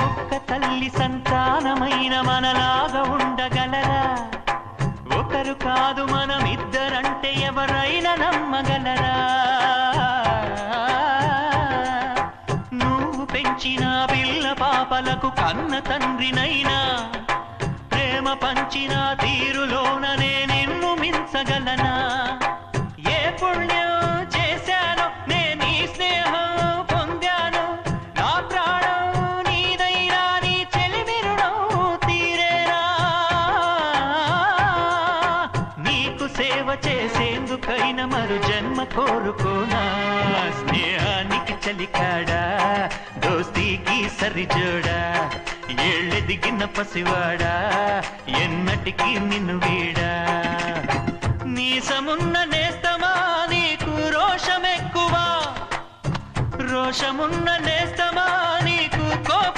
ఒక్క తల్లి సంతానమైన మనలాగా ఉండగలరా? ఒకరు కాదు మనమిద్దరంటే ఎవరైనా నమ్మగలరా? నువ్వు పెంచిన పిల్ల పాపలకు కన్న తండ్రినైనా ప్రేమ పంచిన తీరులోననే నిన్ను మించగలనా? ఏ పుణ్యం చేశానో నేను ఈ స్నేహం పొందాను, నా ప్రాణం నీదైనా నీ చెలిమి రుణం తీరేనా? నీకు సేవ చేసేందుకైనా మరు జన్మ కోరుకోనా? స్నేహానికి చలికాడా, దోస్తీకి సరిజోడా, ఏళ్ళెదిగిన పసివాడా, ఎన్నటికీ నిన్ను వీడా? నీసమున్న నేస్తమా నీకు రోషమెక్కువ, రోషమున్న నేస్తమా నీకు కోపం